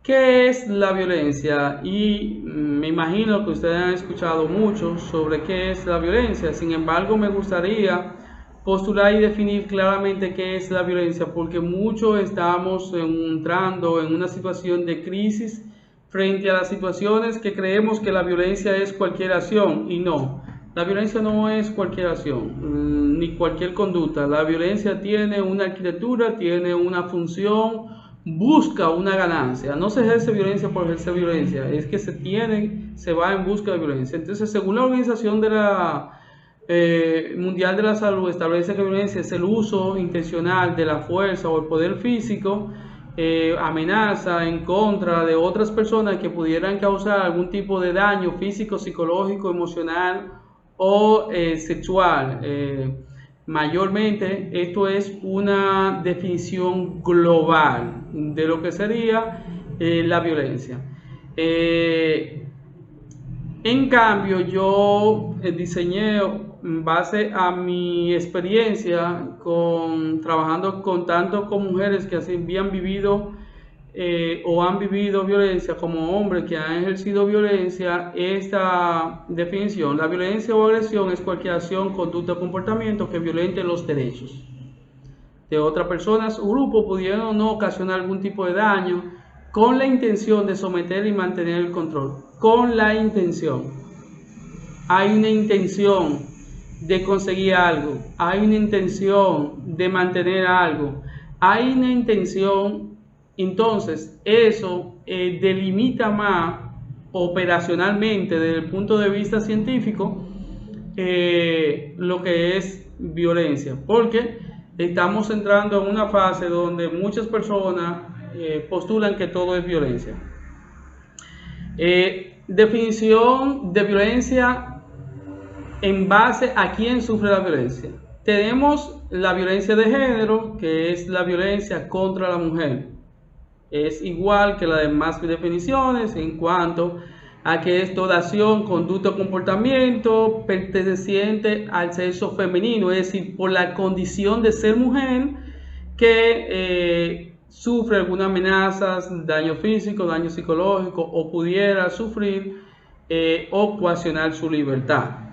¿Qué es la violencia? Y me imagino que ustedes han escuchado mucho sobre qué es la violencia. Sin embargo, me gustaría postular y definir claramente qué es la violencia, porque muchos estamos entrando en una situación de crisis frente a las situaciones que creemos que la violencia es cualquier acción, y no. La violencia no es cualquier acción, ni cualquier conducta. La violencia tiene una arquitectura, tiene una función, busca una ganancia. No se ejerce violencia por ejercer violencia, es que se va en busca de violencia. Entonces, según la Organización de la Mundial de la Salud, establece que violencia es el uso intencional de la fuerza o el poder físico, amenaza en contra de otras personas que pudieran causar algún tipo de daño físico, psicológico, emocional o sexual. Mayormente esto es una definición global de lo que sería la violencia. En cambio, yo diseñé en base a mi experiencia trabajando tanto con mujeres que así habían vivido o han vivido violencia, como hombres que han ejercido violencia, esta definición. La violencia o agresión es cualquier acción, conducta o comportamiento que violente los derechos de otras personas o grupos, pudiendo o no ocasionar algún tipo de daño, con la intención de someter y mantener el control. Con la intención. Hay una intención de conseguir algo, hay una intención de mantener algo, hay una intención. Entonces eso delimita más operacionalmente desde el punto de vista científico lo que es violencia, porque estamos entrando en una fase donde muchas personas postulan que todo es violencia. Definición de violencia en base a quién sufre la violencia. Tenemos la violencia de género, que es la violencia contra la mujer. Es igual que las demás definiciones en cuanto a que es toda acción, conducta o comportamiento perteneciente al sexo femenino, es decir, por la condición de ser mujer que sufre alguna amenaza, daño físico, daño psicológico o pudiera sufrir o coaccionar su libertad.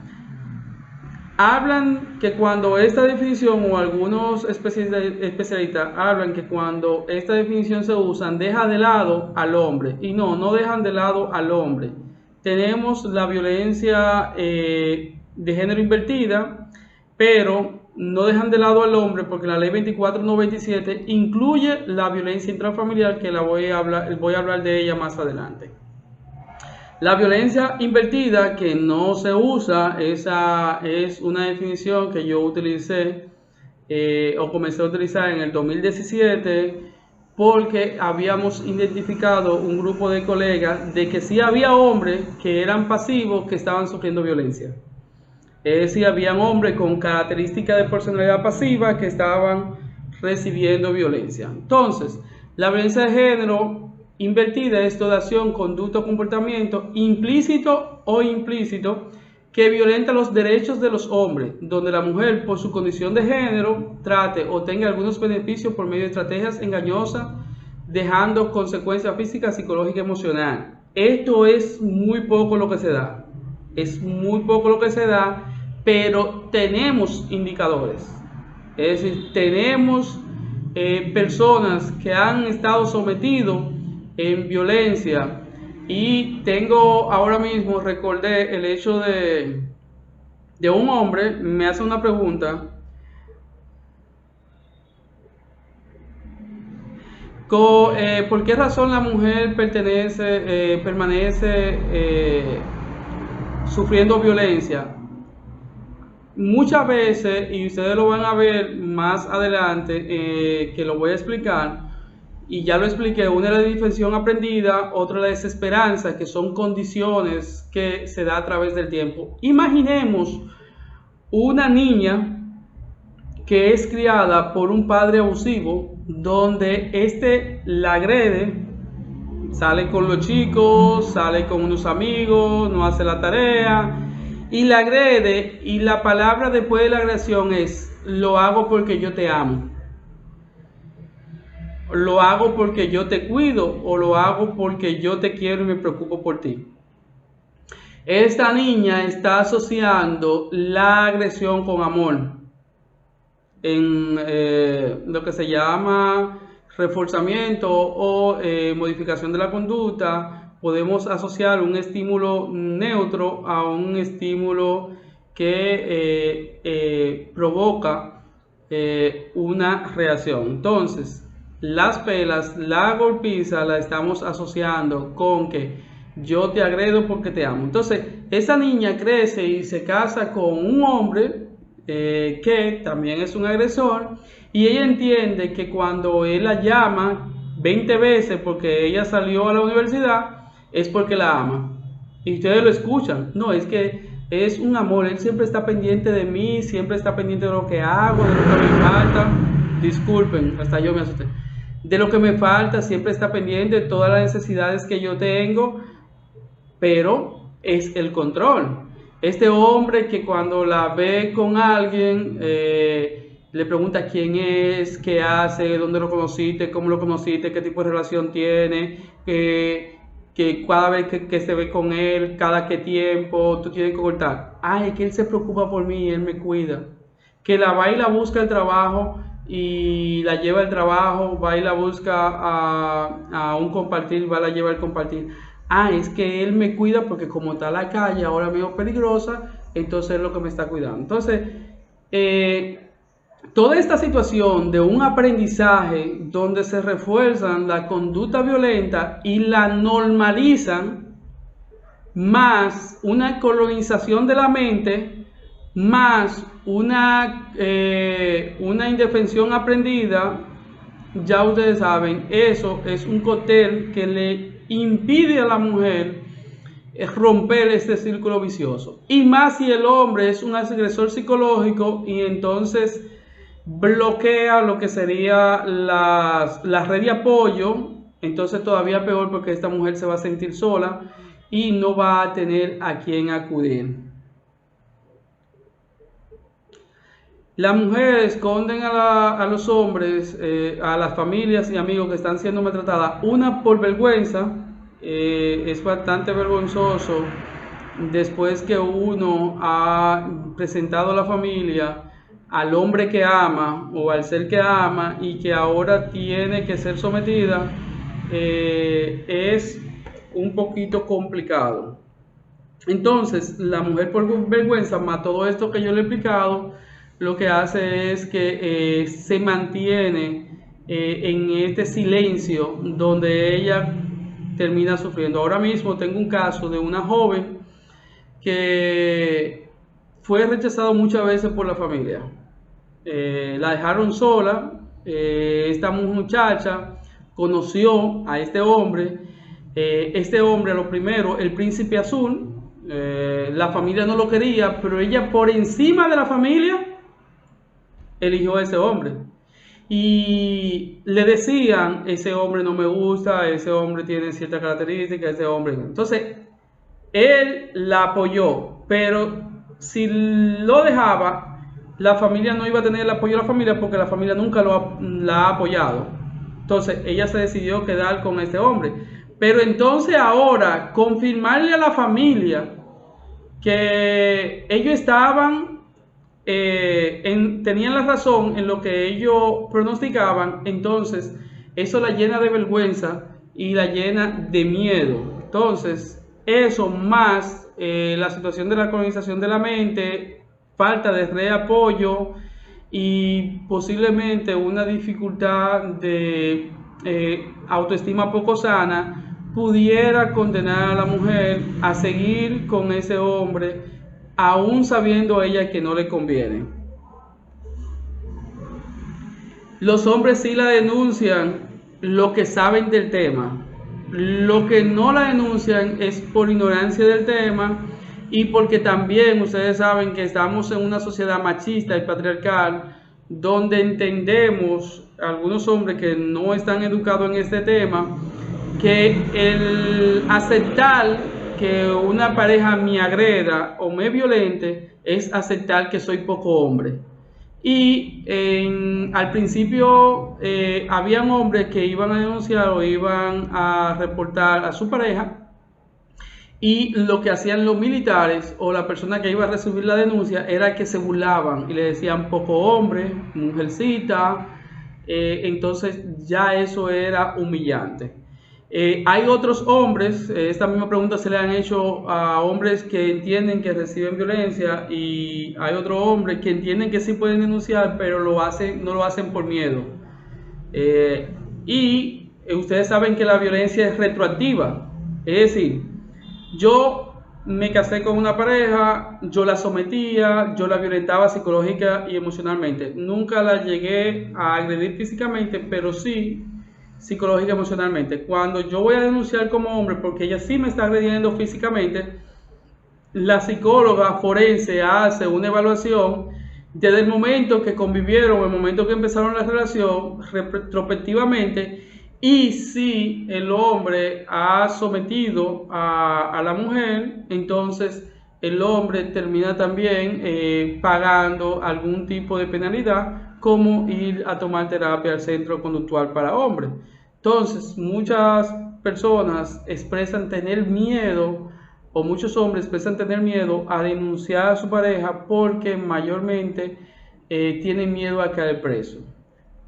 Hablan que cuando esta definición, o algunos especialistas hablan que cuando esta definición se usa, deja de lado al hombre, y no dejan de lado al hombre. Tenemos la violencia de género invertida, pero no dejan de lado al hombre porque la ley 2497 incluye la violencia intrafamiliar, que voy a hablar de ella más adelante. La violencia invertida, que no se usa, esa es una definición que yo utilicé o comencé a utilizar en el 2017, porque habíamos identificado un grupo de colegas de que sí había hombres que eran pasivos que estaban sufriendo violencia. Es decir, habían hombres con características de personalidad pasiva que estaban recibiendo violencia. Entonces, la violencia de género invertida es toda acción, conducta o comportamiento implícito o implícito que violenta los derechos de los hombres, donde la mujer, por su condición de género, trate o tenga algunos beneficios por medio de estrategias engañosas, dejando consecuencias físicas, psicológicas y emocionales. Esto es muy poco lo que se da. Es muy poco lo que se da, pero tenemos indicadores. Es decir, tenemos personas que han estado sometidos en violencia, y tengo ahora mismo, recordé el hecho de un hombre, me hace una pregunta: ¿por qué razón la mujer permanece sufriendo violencia? Muchas veces, y ustedes lo van a ver más adelante, que lo voy a explicar, y ya lo expliqué, una es la disfunción aprendida, otra la desesperanza, que son condiciones que se da a través del tiempo. Imaginemos una niña que es criada por un padre abusivo, donde este la agrede, sale con los chicos, sale con unos amigos, no hace la tarea y la agrede, y la palabra después de la agresión es: lo hago porque yo te amo. lo hago porque yo te cuido o lo hago porque yo te quiero y me preocupo por ti. Esta niña está asociando la agresión con amor en lo que se llama reforzamiento o modificación de la conducta. Podemos asociar un estímulo neutro a un estímulo que provoca una reacción. Entonces, las pelas, la golpiza la estamos asociando con que yo te agredo porque te amo. Entonces, esa niña crece y se casa con un hombre que también es un agresor, y ella entiende que cuando él la llama 20 veces porque ella salió a la universidad, es porque la ama. Y ustedes lo escuchan. No, es que es un amor. Él siempre está pendiente de mí, siempre está pendiente de lo que hago, de lo que me falta. Disculpen, hasta yo me asusté. De lo que me falta, siempre está pendiente de todas las necesidades que yo tengo, pero es el control. Este hombre que cuando la ve con alguien, le pregunta quién es, qué hace, dónde lo conociste, cómo lo conociste, qué tipo de relación tiene, que cada vez que se ve con él, cada qué tiempo, tú tienes que cortar. Ay, que él se preocupa por mí, él me cuida. Que la va y la busca al trabajo y la lleva al trabajo, va y la busca a un compartir, va y la lleva al compartir. Ah, es que él me cuida porque como está la calle ahora medio peligrosa, entonces es lo que me está cuidando. Entonces, toda esta situación de un aprendizaje donde se refuerzan la conducta violenta y la normalizan, más una colonización de la mente, más una indefensión aprendida, ya ustedes saben, eso es un cóctel que le impide a la mujer romper este círculo vicioso. Y más si el hombre es un agresor psicológico y entonces bloquea lo que sería la red de apoyo, entonces todavía peor, porque esta mujer se va a sentir sola y no va a tener a quien acudir. Las mujeres esconden a los hombres, a las familias y amigos que están siendo maltratadas, una por vergüenza. Es bastante vergonzoso después que uno ha presentado a la familia al hombre que ama o al ser que ama y que ahora tiene que ser sometida, es un poquito complicado. Entonces, la mujer por vergüenza, más todo esto que yo le he explicado, lo que hace es que se mantiene en este silencio donde ella termina sufriendo. Ahora mismo tengo un caso de una joven que fue rechazado muchas veces por la familia. La dejaron sola. Esta muchacha conoció a este hombre. Este hombre, lo primero, el príncipe azul. La familia no lo quería, pero ella por encima de la familia eligió a ese hombre. Y le decían, ese hombre no me gusta, ese hombre tiene ciertas características, ese hombre. Entonces, él la apoyó, pero si lo dejaba, la familia no iba a tener el apoyo de la familia porque la familia nunca la ha apoyado. Entonces, ella se decidió quedar con este hombre. Pero entonces ahora, confirmarle a la familia que ellos estaban... tenían la razón en lo que ellos pronosticaban, entonces eso la llena de vergüenza y la llena de miedo. Entonces eso más la situación de la colonización de la mente, falta de reapoyo y posiblemente una dificultad de autoestima poco sana, pudiera condenar a la mujer a seguir con ese hombre aún sabiendo ella que no le conviene. Los hombres sí la denuncian lo que saben del tema. Lo que no la denuncian es por ignorancia del tema y porque también ustedes saben que estamos en una sociedad machista y patriarcal donde entendemos, algunos hombres que no están educados en este tema, que el aceptar que una pareja me agreda o me violente es aceptar que soy poco hombre. Y al principio habían hombres que iban a denunciar o iban a reportar a su pareja, y lo que hacían los militares o la persona que iba a recibir la denuncia era que se burlaban y le decían poco hombre, mujercita. Entonces ya eso era humillante. Hay otros hombres, esta misma pregunta se le han hecho a hombres que entienden que reciben violencia, y hay otros hombres que entienden que sí pueden denunciar, pero no lo hacen por miedo. Y ustedes saben que la violencia es retroactiva, es decir, yo me casé con una pareja, yo la sometía, yo la violentaba psicológica y emocionalmente. Nunca la llegué a agredir físicamente, pero sí psicológica y emocionalmente. Cuando yo voy a denunciar como hombre, porque ella sí me está agrediendo físicamente, la psicóloga forense hace una evaluación desde el momento que convivieron, el momento que empezaron la relación, retrospectivamente, y si el hombre ha sometido a la mujer, entonces el hombre termina también pagando algún tipo de penalidad, como ir a tomar terapia al centro conductual para hombres. Entonces, muchas personas expresan tener miedo, o muchos hombres expresan tener miedo a denunciar a su pareja porque mayormente tienen miedo a caer preso.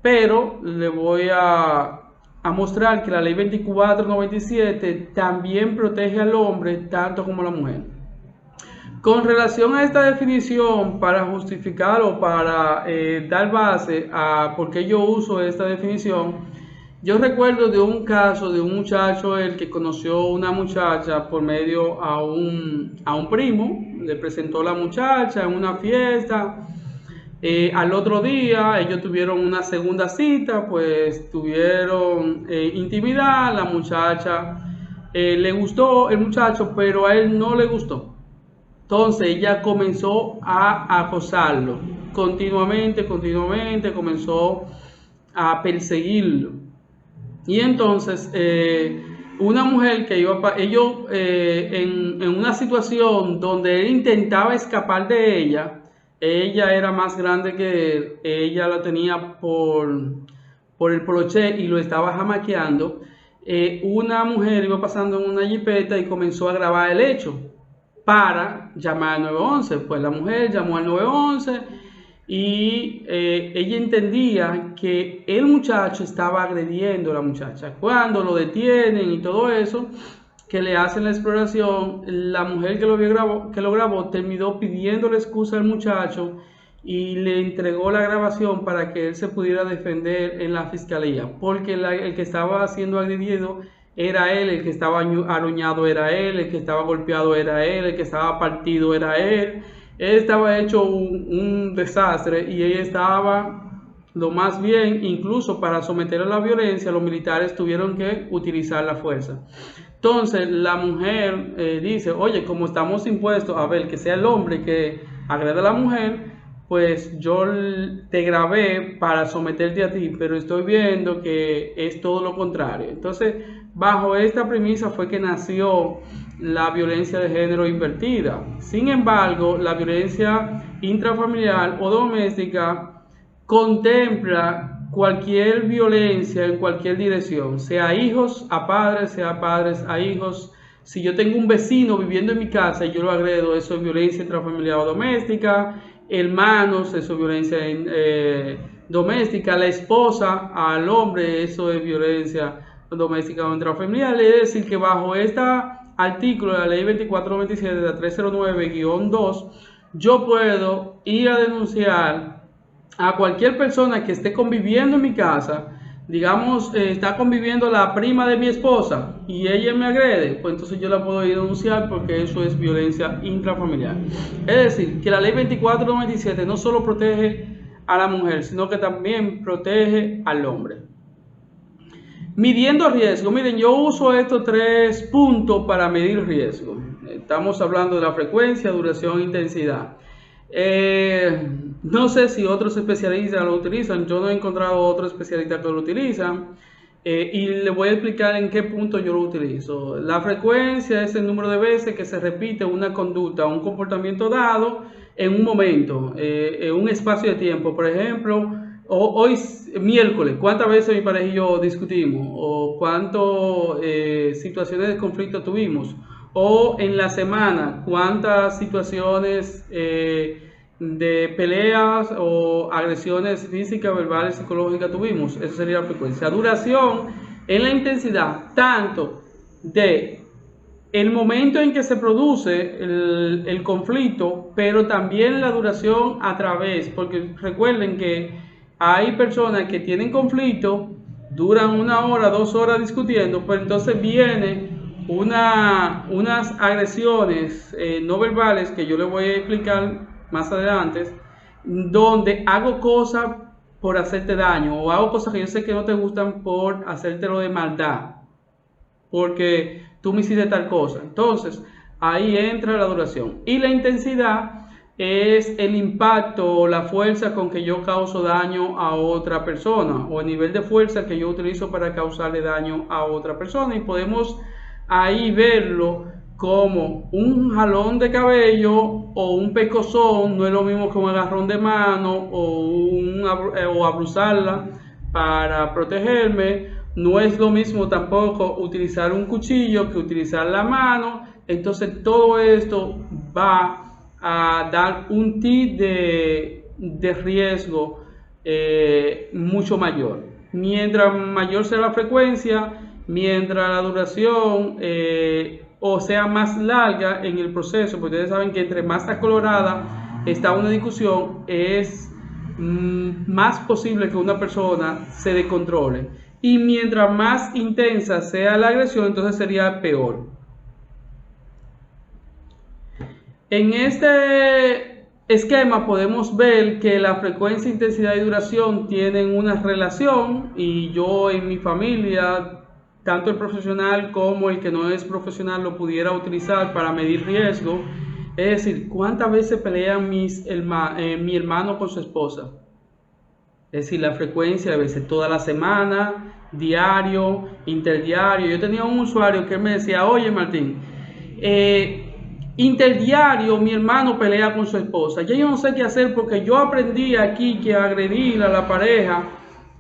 Pero le voy a mostrar que la ley 2497 también protege al hombre tanto como a la mujer. Con relación a esta definición, para justificar o para dar base a por qué yo uso esta definición, yo recuerdo de un caso de un muchacho el que conoció una muchacha por medio a un primo, le presentó a la muchacha en una fiesta. Al otro día ellos tuvieron una segunda cita, pues tuvieron intimidad. La muchacha le gustó el muchacho, pero a él no le gustó. Entonces ella comenzó a acosarlo continuamente, comenzó a perseguirlo. Y entonces una mujer que iba ellos en una situación donde él intentaba escapar de ella era más grande que él, ella la tenía por el poloché y lo estaba jamaqueando. Una mujer iba pasando en una jipeta y comenzó a grabar el hecho para llamar al 911. Pues la mujer llamó al 911 y ella entendía que el muchacho estaba agrediendo a la muchacha. Cuando lo detienen y todo eso, que le hacen la exploración, la mujer que lo grabó terminó pidiéndole excusa al muchacho y le entregó la grabación para que él se pudiera defender en la fiscalía, porque el que estaba siendo agredido era él, el que estaba aruñado era él, el que estaba golpeado era él, el que estaba partido era él. Él estaba hecho un desastre y ella estaba lo más bien. Incluso para someter a la violencia, los militares tuvieron que utilizar la fuerza. Entonces la mujer dice, oye, como estamos impuestos a ver que sea el hombre que agrede a la mujer, pues yo te grabé para someterte a ti, pero estoy viendo que es todo lo contrario. Entonces, bajo esta premisa fue que nació la violencia de género invertida. Sin embargo, la violencia intrafamiliar o doméstica contempla cualquier violencia en cualquier dirección, sea hijos a padres, sea padres a hijos. Si yo tengo un vecino viviendo en mi casa y yo lo agredo, eso es violencia intrafamiliar o doméstica. Hermanos, eso es violencia doméstica. La esposa al hombre, eso es violencia doméstica o intrafamiliar. Es decir, que bajo este artículo de la ley 2497 de la 309-2, yo puedo ir a denunciar a cualquier persona que esté conviviendo en mi casa. Digamos, está conviviendo la prima de mi esposa y ella me agrede, pues entonces yo la puedo ir a denunciar, porque eso es violencia intrafamiliar. Es decir, que la ley 2497 no solo protege a la mujer, sino que también protege al hombre. Midiendo riesgo. Miren, yo uso estos 3 puntos para medir riesgo. Estamos hablando de la frecuencia, duración e intensidad. No sé si otros especialistas lo utilizan. Yo no he encontrado otros especialistas que lo utilizan. Y les voy a explicar en qué punto yo lo utilizo. La frecuencia es el número de veces que se repite una conducta o un comportamiento dado en un momento, en un espacio de tiempo. Por ejemplo, hoy miércoles, ¿cuántas veces mi pareja y yo discutimos? ¿O cuántas situaciones de conflicto tuvimos? O en la semana, ¿cuántas situaciones de peleas o agresiones físicas, verbales, psicológicas tuvimos? Eso sería la frecuencia. Duración en la intensidad, tanto de el momento en que se produce el conflicto, pero también la duración a través, porque recuerden que hay personas que tienen conflicto, duran 1 hora, 2 horas discutiendo, pero entonces viene unas agresiones no verbales que yo les voy a explicar más adelante, donde hago cosas por hacerte daño o hago cosas que yo sé que no te gustan por hacértelo de maldad, porque tú me hiciste tal cosa. Entonces, ahí entra la duración. Y la intensidad es el impacto o la fuerza con que yo causo daño a otra persona, o el nivel de fuerza que yo utilizo para causarle daño a otra persona. Y podemos ahí verlo como un jalón de cabello o un pecozón, no es lo mismo que un agarrón de mano o abrazarla para protegerme. No es lo mismo tampoco utilizar un cuchillo que utilizar la mano. Entonces todo esto va a dar un tip de riesgo mucho mayor. Mientras mayor sea la frecuencia, mientras la duración o sea más larga en el proceso, porque ustedes saben que entre más acolorada está una discusión, es más posible que una persona se descontrole. Y mientras más intensa sea la agresión, entonces sería peor. En este esquema podemos ver que la frecuencia, intensidad y duración tienen una relación, y yo en mi familia, tanto el profesional como el que no es profesional, lo pudiera utilizar para medir riesgo. Es decir, ¿cuántas veces pelean mi hermano con su esposa? Es decir, la frecuencia de veces toda la semana, diario, interdiario. Yo tenía un usuario que me decía, oye Martín, interdiario mi hermano pelea con su esposa. Ya yo no sé qué hacer, porque yo aprendí aquí que agredir a la pareja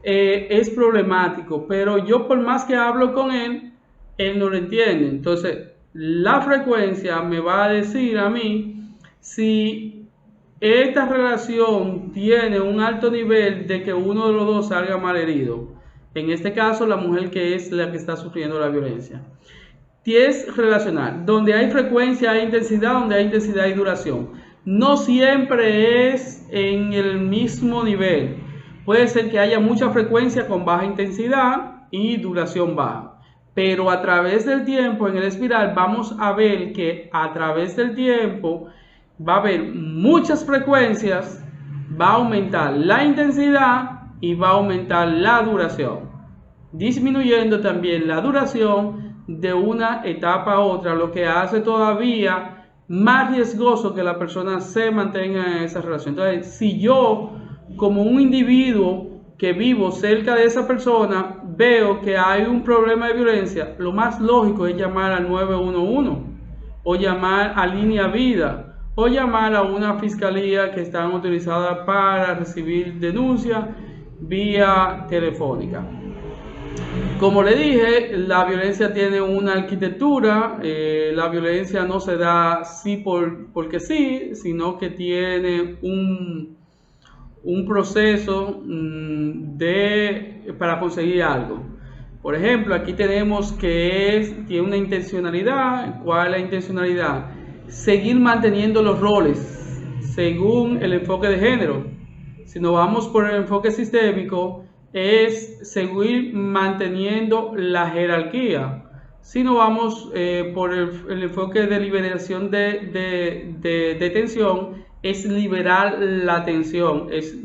es problemático, pero yo por más que hablo con él no lo entiende. Entonces, la frecuencia me va a decir a mí si esta relación tiene un alto nivel de que uno de los dos salga mal herido. En este caso, la mujer, que es la que está sufriendo la violencia. Es relacional. Donde hay frecuencia hay intensidad, donde hay intensidad hay duración. No siempre es en el mismo nivel. Puede ser que haya mucha frecuencia con baja intensidad y duración baja. Pero a través del tiempo, en el espiral, vamos a ver que a través del tiempo va a haber muchas frecuencias, va a aumentar la intensidad y va a aumentar la duración, disminuyendo también la duración de una etapa a otra, lo que hace todavía más riesgoso que la persona se mantenga en esa relación. Entonces, si yo como un individuo que vivo cerca de esa persona veo que hay un problema de violencia, lo más lógico es llamar al 911 o llamar a Línea Vida o llamar a una fiscalía que están utilizadas para recibir denuncias vía telefónica. Como le dije, la violencia tiene una arquitectura. La violencia no se da porque sí, sino que tiene un proceso para conseguir algo. Por ejemplo, aquí tenemos que tiene una intencionalidad. ¿Cuál es la intencionalidad? Seguir manteniendo los roles según el enfoque de género. Si nos vamos por el enfoque sistémico, es seguir manteniendo la jerarquía. Si nos vamos por el enfoque de liberación de tensión, es liberar la tensión, es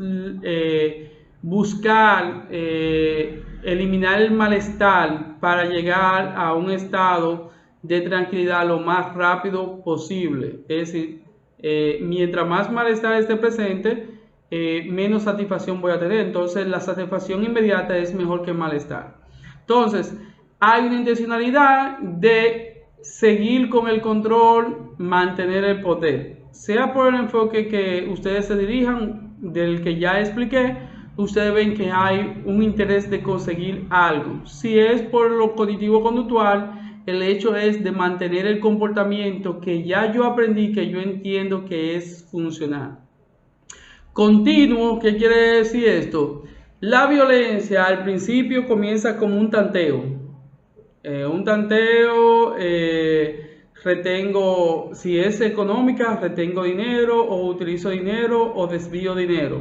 buscar eliminar el malestar para llegar a un estado de tranquilidad lo más rápido posible. Es decir, mientras más malestar esté presente, menos satisfacción voy a tener. Entonces, la satisfacción inmediata es mejor que el malestar. Entonces, hay una intencionalidad de seguir con el control, mantener el poder. sea por el enfoque que ustedes se dirijan, del que ya expliqué, ustedes ven que hay un interés de conseguir algo. Si es por lo cognitivo-conductual, el hecho es de mantener el comportamiento que ya yo aprendí, que yo entiendo que es funcional. Continuo, ¿qué quiere decir esto? La violencia al principio comienza como un tanteo. Retengo, si es económica, retengo dinero o utilizo dinero o desvío dinero.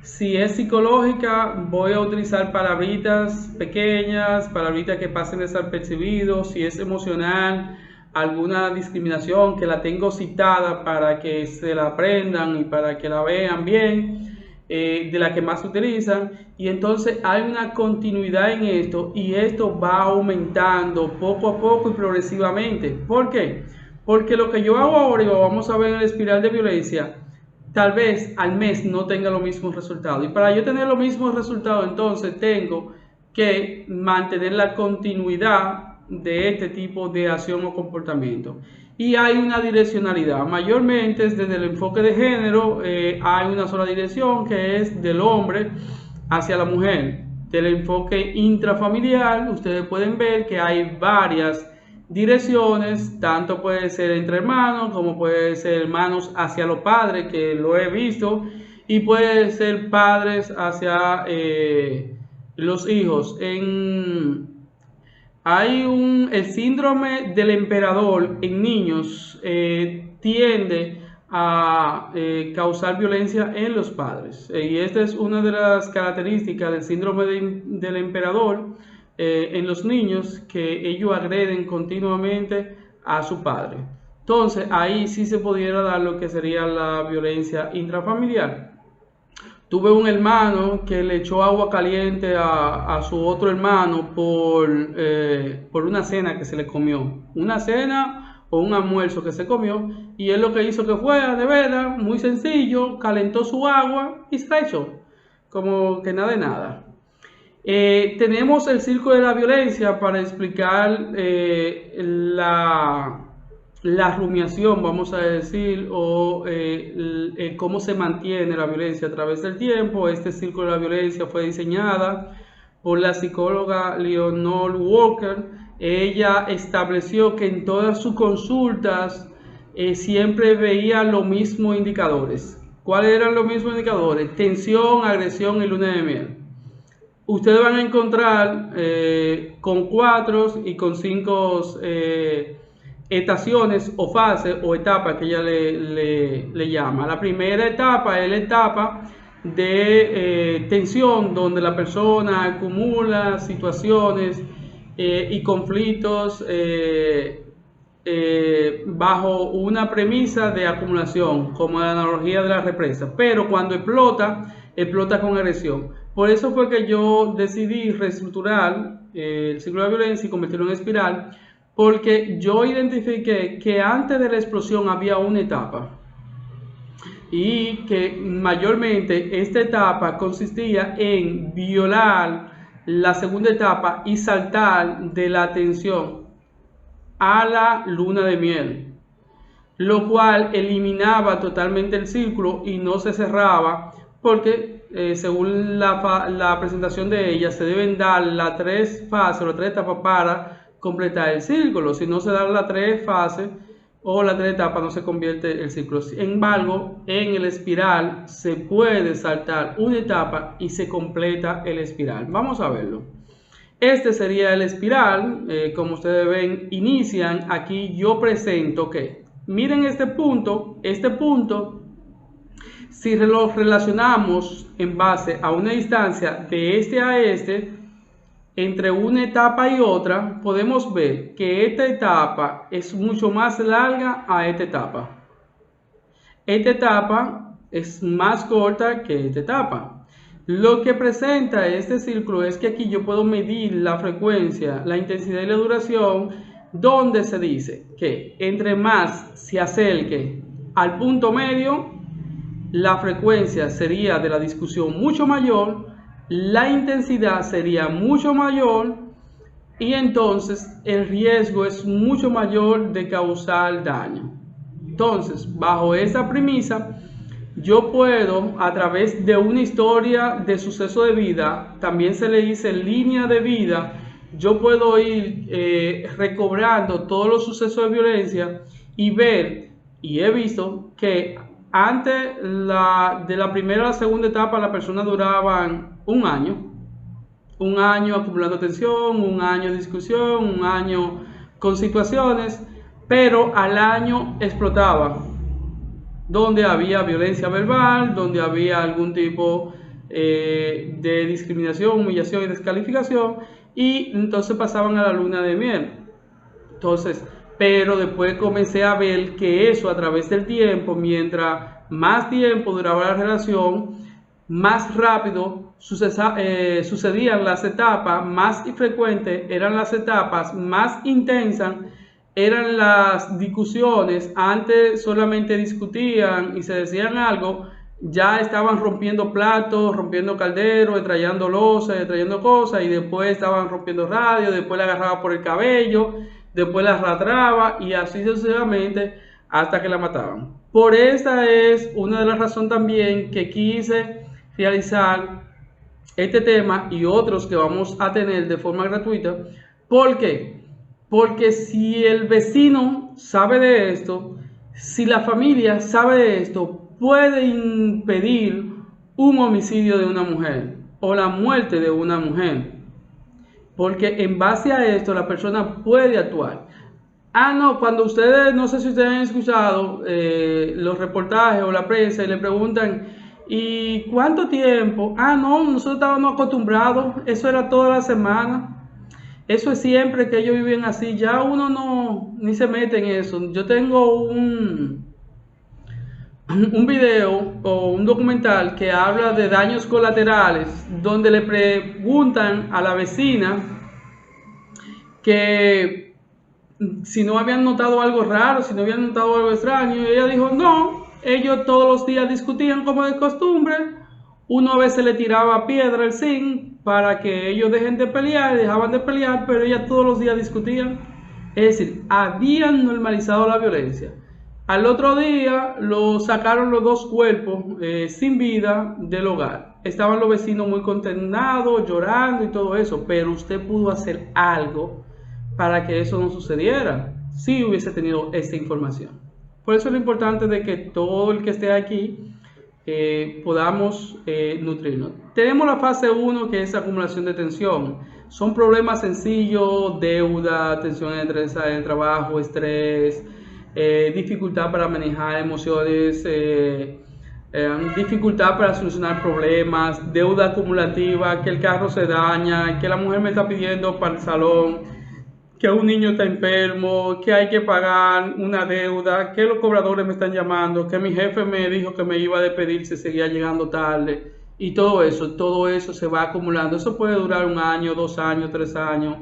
Si es psicológica, voy a utilizar palabritas pequeñas, palabritas que pasen desapercibidos. Si es emocional, alguna discriminación que la tengo citada para que se la aprendan y para que la vean bien, de la que más se utilizan. Y entonces hay una continuidad en esto y esto va aumentando poco a poco y progresivamente. ¿Por qué? Porque lo que yo hago ahora y lo vamos a ver en la espiral de violencia, tal vez al mes no tenga los mismos resultados. Y para yo tener los mismos resultados, entonces tengo que mantener la continuidad de este tipo de acción o comportamiento. Y hay una direccionalidad. Mayormente desde el enfoque de género hay una sola dirección, que es del hombre hacia la mujer. Del enfoque intrafamiliar, ustedes pueden ver que hay varias direcciones, tanto puede ser entre hermanos como puede ser hermanos hacia los padres, que lo he visto, y puede ser padres hacia los hijos. El síndrome del emperador en niños tiende a causar violencia en los padres, y esta es una de las características del síndrome del emperador en los niños, que ellos agreden continuamente a su padre. Entonces ahí sí se pudiera dar lo que sería la violencia intrafamiliar. Tuve un hermano que le echó agua caliente a su otro hermano por una cena que se le comió. Una cena o un almuerzo que se comió. Y él lo que hizo que fue a nevera, muy sencillo, calentó su agua y se la echó. Como que nada de nada. Tenemos el círculo de la violencia para explicar la rumiación, vamos a decir, o cómo se mantiene la violencia a través del tiempo. Este círculo de la violencia fue diseñada por la psicóloga Leonore Walker. Ella estableció que en todas sus consultas siempre veía los mismos indicadores. ¿Cuáles eran los mismos indicadores? Tensión, agresión y luna de miel. Ustedes van a encontrar con 4 y con 5 estaciones o fases o etapas que ella le llama. La primera etapa es la etapa de tensión, donde la persona acumula situaciones y conflictos bajo una premisa de acumulación, como la analogía de la represa, pero cuando explota con agresión. Por eso fue que yo decidí reestructurar el ciclo de violencia y convertirlo en espiral, porque yo identifiqué que antes de la explosión había una etapa y que mayormente esta etapa consistía en violar la segunda etapa y saltar de la tensión a la luna de miel, lo cual eliminaba totalmente el círculo y no se cerraba, porque según la presentación de ella se deben dar las 3 fases o las 3 etapas para completar el círculo. Si no se dan las 3 fases o las 3 etapas, no se convierte el círculo. Sin embargo, en el espiral se puede saltar una etapa y se completa el espiral. Vamos a verlo. Este sería el espiral. Como ustedes ven, inician. Aquí yo presento que, miren este punto, si lo relacionamos en base a una distancia de este a este, entre una etapa y otra, podemos ver que esta etapa es mucho más larga a esta etapa. Esta etapa es más corta que esta etapa. Lo que presenta este círculo es que aquí yo puedo medir la frecuencia, la intensidad y la duración, donde se dice que entre más se acerque al punto medio, la frecuencia sería de la discusión mucho mayor, la intensidad sería mucho mayor y entonces el riesgo es mucho mayor de causar daño. Entonces, bajo esa premisa, yo puedo, a través de una historia de suceso de vida, también se le dice línea de vida, yo puedo ir recobrando todos los sucesos de violencia y ver, y he visto que antes de la primera a la segunda etapa, las personas duraban un año acumulando tensión, un año de discusión, un año con situaciones, pero al año explotaba, donde había violencia verbal, donde había algún tipo de discriminación, humillación y descalificación, y entonces pasaban a la luna de miel. Entonces, pero después comencé a ver que eso a través del tiempo, mientras más tiempo duraba la relación, más rápido sucedían las etapas, más frecuentes eran las etapas, más intensas eran las discusiones. Antes solamente discutían y se decían algo, ya estaban rompiendo platos, rompiendo calderos, trayendo losas, trayendo cosas, y después estaban rompiendo radio, después la agarraba por el cabello, después la arrastraba y así sucesivamente hasta que la mataban. Por esta es una de las razones también que quise realizar este tema y otros que vamos a tener de forma gratuita. ¿Por qué? Porque si el vecino sabe de esto, si la familia sabe de esto, puede impedir un homicidio de una mujer o la muerte de una mujer. Porque en base a esto la persona puede actuar. No, cuando ustedes, no sé si ustedes han escuchado los reportajes o la prensa y le preguntan, ¿y cuánto tiempo? No, nosotros estábamos acostumbrados, eso era toda la semana. Eso es siempre que ellos viven así, ya uno no, ni se mete en eso. Yo tengo un video o un documental que habla de daños colaterales, donde le preguntan a la vecina que si no habían notado algo raro, si no habían notado algo extraño, y ella dijo, no, ellos todos los días discutían como de costumbre, uno a veces le tiraba piedra al zinc para que ellos dejen de pelear, dejaban de pelear, pero ellas todos los días discutían. Es decir, habían normalizado la violencia. Al otro día lo sacaron los dos cuerpos sin vida del hogar. Estaban los vecinos muy consternados, llorando y todo eso, pero usted pudo hacer algo para que eso no sucediera si hubiese tenido esta información. Por eso es lo importante de que todo el que esté aquí podamos nutrirnos. Tenemos la fase 1, que es acumulación de tensión. Son problemas sencillos: deuda, tensión en el trabajo, estrés, dificultad para manejar emociones, dificultad para solucionar problemas, deuda acumulativa, que el carro se daña, que la mujer me está pidiendo para el salón, que un niño está enfermo, que hay que pagar una deuda, que los cobradores me están llamando, que mi jefe me dijo que me iba a despedir si seguía llegando tarde, y todo eso se va acumulando. Eso puede durar 1 año, 2 años, 3 años,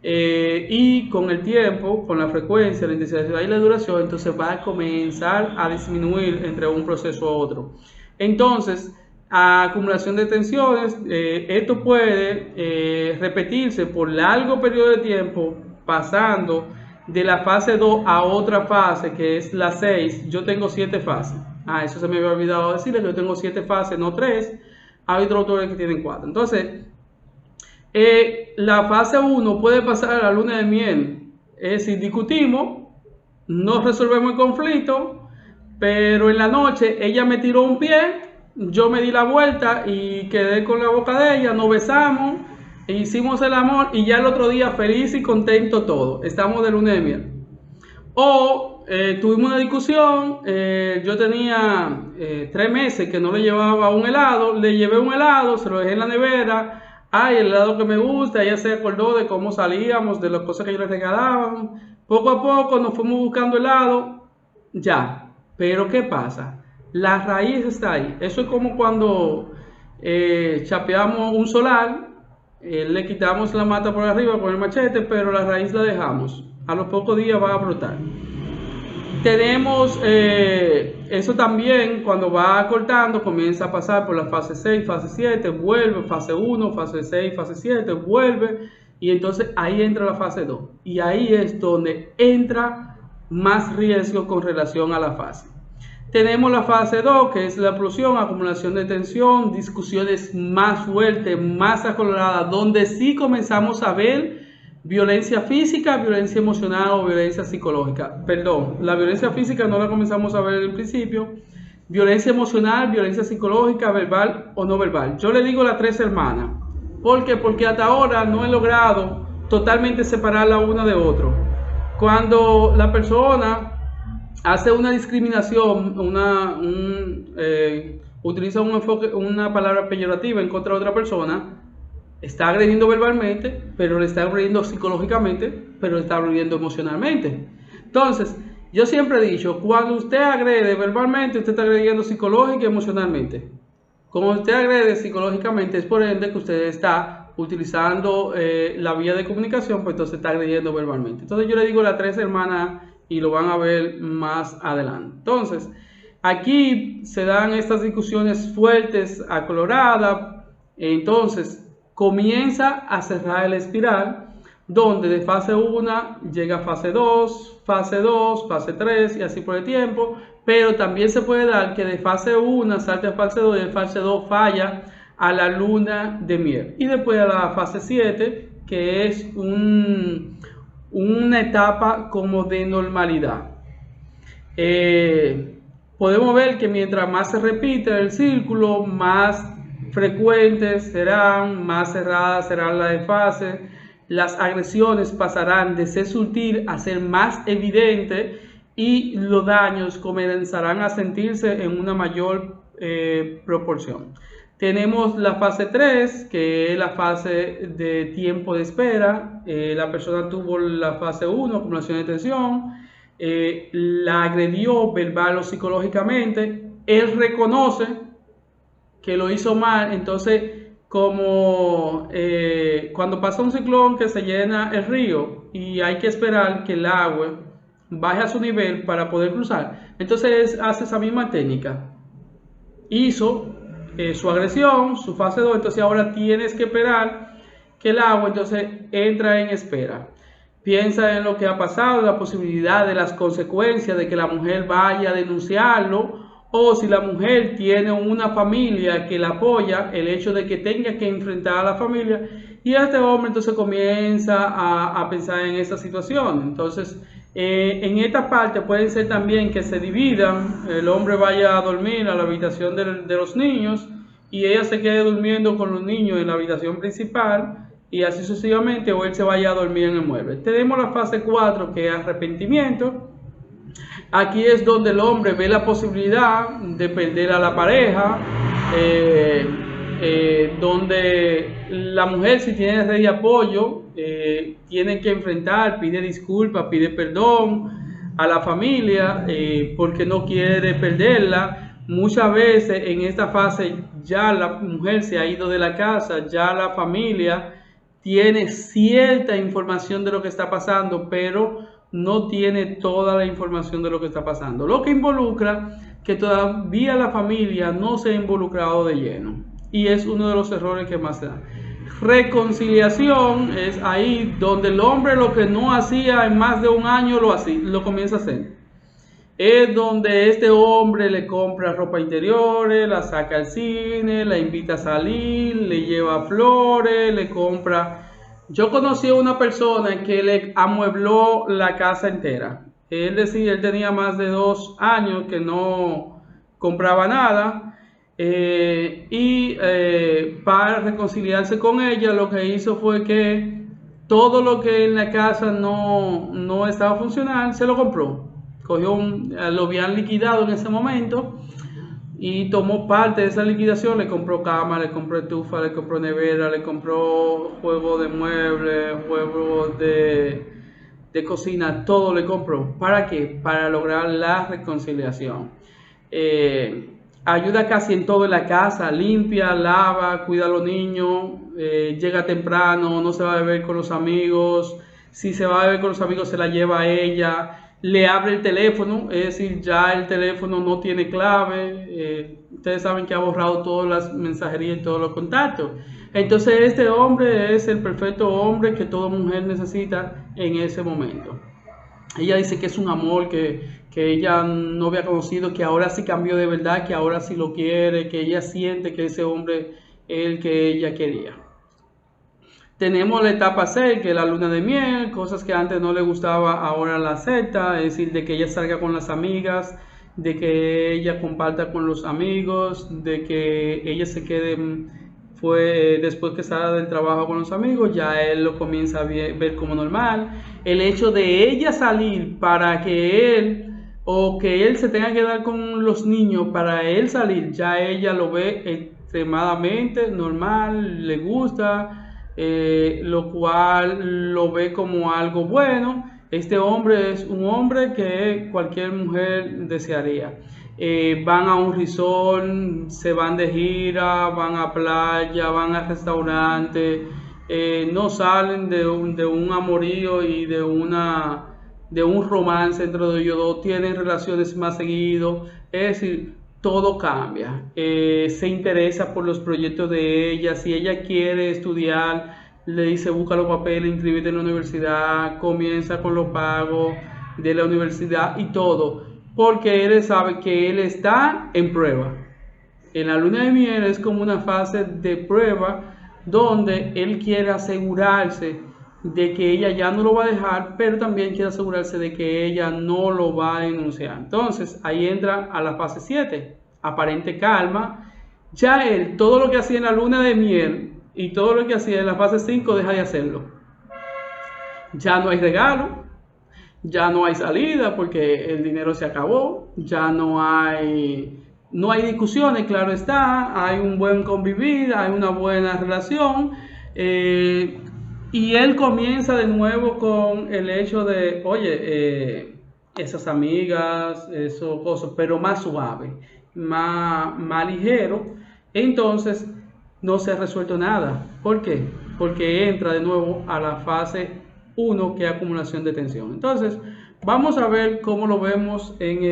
y con el tiempo, con la frecuencia, la intensidad y la duración, entonces va a comenzar a disminuir entre un proceso a otro. Entonces, acumulación de tensiones, esto puede repetirse por largo periodo de tiempo, pasando de la fase 2 a otra fase, que es la 6. Yo tengo 7 fases. Eso se me había olvidado decirles, yo tengo 7 fases, no 3. Hay otros autores que tienen 4. Entonces, la fase 1 puede pasar a la luna de miel. Es decir, discutimos, no resolvemos el conflicto, pero en la noche ella me tiró un pie, yo me di la vuelta y quedé con la boca de ella, nos besamos, hicimos el amor y ya el otro día feliz y contento todo. Estamos de luna de miel. O tuvimos una discusión, yo tenía 3 meses que no le llevaba un helado, le llevé un helado, se lo dejé en la nevera. El helado que me gusta, ella se acordó de cómo salíamos, de las cosas que yo le regalaba. Poco a poco nos fuimos buscando helado, ya. Pero ¿qué pasa? La raíz está ahí. Eso es como cuando chapeamos un solar, le quitamos la mata por arriba con el machete, pero la raíz la dejamos. A los pocos días va a brotar. Tenemos eso también, cuando va cortando, comienza a pasar por la fase 6, fase 7, vuelve, fase 1, fase 6, fase 7, vuelve, y entonces ahí entra la fase 2. Y ahí es donde entra más riesgo con relación a la fase. Tenemos la fase 2, que es la explosión, acumulación de tensión, discusiones más fuertes, más acaloradas, donde sí comenzamos a ver violencia física, violencia emocional o violencia psicológica. Perdón, la violencia física no la comenzamos a ver en principio. Violencia emocional, violencia psicológica, verbal o no verbal. Yo le digo las 3 hermanas. ¿Por qué? Porque hasta ahora no he logrado totalmente separarla una de otra. Cuando la persona hace una discriminación, utiliza un enfoque, una palabra peyorativa en contra de otra persona, está agrediendo verbalmente, pero le está agrediendo psicológicamente, pero le está agrediendo emocionalmente. Entonces, yo siempre he dicho, cuando usted agrede verbalmente, usted está agrediendo psicológica y emocionalmente. Como usted agrede psicológicamente, es por ende que usted está utilizando la vía de comunicación, pues entonces está agrediendo verbalmente. Entonces yo le digo las 3 hermanas y lo van a ver más adelante. Entonces, aquí se dan estas discusiones fuertes, acoloradas. Entonces, comienza a cerrar el espiral, donde de fase 1 llega a fase 2, fase 2, fase 3 y así por el tiempo, pero también se puede dar que de fase 1 salte a fase 2 y de fase 2 falla a la luna de miel. Y después a la fase 7, que es una etapa como de normalidad. Podemos ver que mientras más se repite el círculo, más frecuentes serán, más cerradas serán las fases, las agresiones pasarán de ser sutil a ser más evidente y los daños comenzarán a sentirse en una mayor proporción. Tenemos la fase 3, que es la fase de tiempo de espera. La persona tuvo la fase 1, acumulación de tensión, la agredió verbal o psicológicamente, él reconoce que lo hizo mal, entonces como cuando pasa un ciclón que se llena el río y hay que esperar que el agua baje a su nivel para poder cruzar, entonces hace esa misma técnica. Hizo su agresión, su fase 2, entonces ahora tienes que esperar que el agua entonces entra en espera. Piensa en lo que ha pasado, la posibilidad de las consecuencias de que la mujer vaya a denunciarlo, o si la mujer tiene una familia que la apoya, el hecho de que tenga que enfrentar a la familia, y este hombre entonces comienza a pensar en esa situación. Entonces, en esta parte pueden ser también que se dividan, el hombre vaya a dormir a la habitación de los niños y ella se quede durmiendo con los niños en la habitación principal y así sucesivamente, o él se vaya a dormir en el mueble. Tenemos la fase 4, que es arrepentimiento. Aquí es donde el hombre ve la posibilidad de perder a la pareja, donde la mujer, si tiene red de apoyo, tiene que enfrentar, pide disculpas, pide perdón a la familia porque no quiere perderla. Muchas veces en esta fase ya la mujer se ha ido de la casa, ya la familia tiene cierta información de lo que está pasando, pero no tiene toda la información de lo que está pasando, lo que involucra que todavía la familia no se ha involucrado de lleno, y es uno de los errores que más se da. Reconciliación es ahí donde el hombre lo que no hacía en más de un año lo comienza a hacer. Es donde este hombre le compra ropa interiores, la saca al cine, la invita a salir, le lleva flores, le compra. Yo conocí a una persona que le amuebló la casa entera. Él decía, él tenía más de 2 años que no compraba nada. Para reconciliarse con ella, lo que hizo fue que todo lo que en la casa no estaba funcionando, se lo compró. Lo habían liquidado en ese momento y tomó parte de esa liquidación, le compró cama, le compró estufa, le compró nevera, le compró juegos de muebles, juegos de cocina, todo le compró. ¿Para qué? Para lograr la reconciliación. Ayuda casi en todo en la casa, limpia, lava, cuida a los niños, llega temprano, no se va a beber con los amigos, si se va a beber con los amigos se la lleva a ella, le abre el teléfono, es decir, ya el teléfono no tiene clave, ustedes saben que ha borrado todas las mensajerías y todos los contactos. Entonces este hombre es el perfecto hombre que toda mujer necesita en ese momento. Ella dice que es un amor que ella no había conocido, que ahora sí cambió de verdad, que ahora sí lo quiere, que ella siente que ese hombre es el que ella quería. Tenemos la etapa 6, que es la luna de miel, cosas que antes no le gustaba, ahora la acepta, es decir, de que ella salga con las amigas, de que ella comparta con los amigos, de que ella se quede, fue después que salga del trabajo con los amigos, ya él lo comienza a ver como normal. El hecho de ella salir para que él, o que él se tenga que dar con los niños para él salir, ya ella lo ve extremadamente normal, le gusta, lo cual lo ve como algo bueno. Este hombre es un hombre que cualquier mujer desearía. Van a un resort, se van de gira, van a playa, van a restaurante, no salen de un amorío y de un romance entre ellos dos, tienen relaciones más seguido, es decir, todo cambia. Se interesa por los proyectos de ella, si ella quiere estudiar, le dice busca los papeles, inscríbete en la universidad, comienza con los pagos de la universidad y todo, porque él sabe que él está en prueba. En la luna de miel es como una fase de prueba donde él quiere asegurarse de que ella ya no lo va a dejar, pero también quiere asegurarse de que ella no lo va a denunciar. Entonces ahí entra a la fase 7, aparente calma. Ya él, todo lo que hacía en la luna de miel y todo lo que hacía en la fase 5 deja de hacerlo. Ya no hay regalo, ya no hay salida porque el dinero se acabó, ya no hay discusiones, claro está, hay un buen convivir, hay una buena relación, y él comienza de nuevo con el hecho de, oye, esas amigas, esos cosas, pero más suave, más ligero. Entonces no se ha resuelto nada. ¿Por qué? Porque entra de nuevo a la fase 1, que es acumulación de tensión. Entonces vamos a ver cómo lo vemos en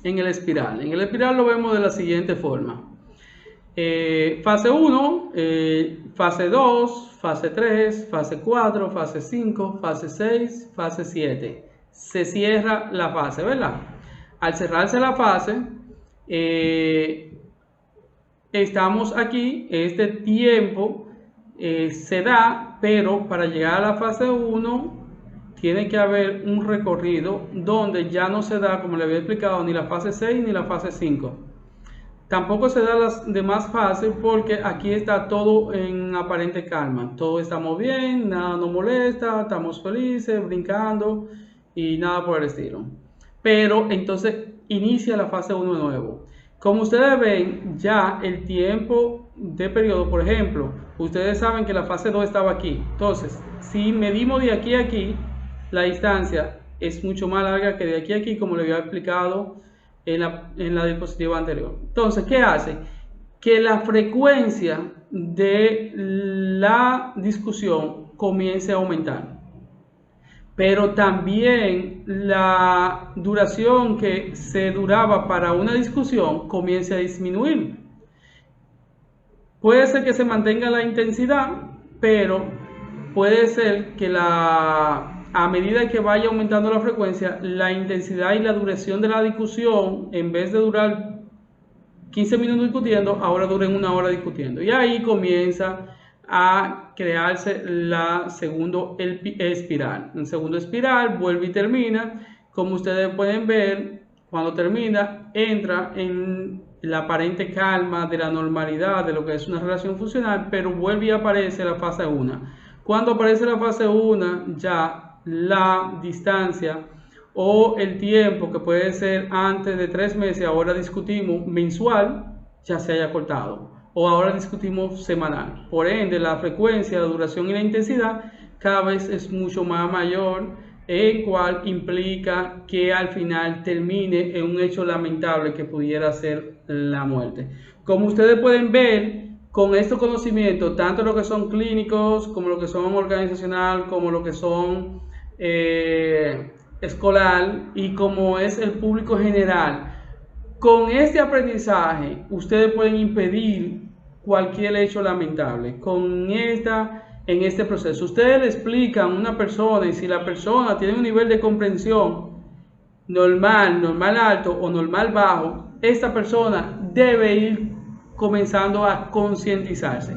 el espiral. En el espiral lo vemos de la siguiente forma. Fase 1, fase 2, fase 3, fase 4, fase 5, fase 6, fase 7. Se cierra la fase, ¿verdad? Al cerrarse la fase, estamos aquí, este tiempo se da, pero para llegar a la fase 1 tiene que haber un recorrido donde ya no se da, como le había explicado, ni la fase 6 ni la fase 5. Tampoco se da las demás fases porque aquí está todo en aparente calma. Todo estamos bien, nada nos molesta, estamos felices, brincando y nada por el estilo. Pero entonces inicia la fase 1 de nuevo. Como ustedes ven, ya el tiempo de periodo, por ejemplo, ustedes saben que la fase 2 estaba aquí. Entonces, si medimos de aquí a aquí, la distancia es mucho más larga que de aquí a aquí, como le había explicado en la diapositiva anterior. Entonces, ¿qué hace? Que la frecuencia de la discusión comience a aumentar. Pero también la duración que se duraba para una discusión comience a disminuir. Puede ser que se mantenga la intensidad, pero puede ser que a medida que vaya aumentando la frecuencia, la intensidad y la duración de la discusión, en vez de durar 15 minutos discutiendo, ahora duren una hora discutiendo. Y ahí comienza a crearse la segunda espiral. El segundo espiral vuelve y termina. Como ustedes pueden ver, cuando termina, entra en la aparente calma de la normalidad de lo que es una relación funcional, pero vuelve y aparece la fase 1. Cuando aparece la fase 1, ya la distancia o el tiempo, que puede ser antes de 3 meses, ahora discutimos mensual, ya se haya cortado, o ahora discutimos semanal. Por ende, la frecuencia, la duración y la intensidad cada vez es mucho más mayor, el cual implica que al final termine en un hecho lamentable que pudiera ser la muerte. Como ustedes pueden ver, con estos conocimientos, tanto lo que son clínicos, como lo que son organizacional, como lo que son escolar y como es el público general, con este aprendizaje ustedes pueden impedir cualquier hecho lamentable. Con esta en este proceso. Ustedes le explican a una persona y si la persona tiene un nivel de comprensión normal, normal alto o normal bajo, esta persona debe ir comenzando a concientizarse.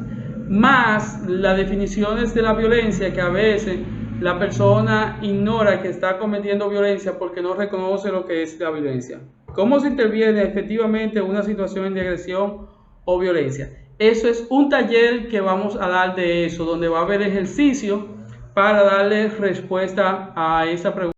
Más las definiciones de la violencia, que a veces la persona ignora que está cometiendo violencia porque no reconoce lo que es la violencia. ¿Cómo se interviene efectivamente en una situación de agresión o violencia? Eso es un taller que vamos a dar de eso, donde va a haber ejercicio para darle respuesta a esa pregunta.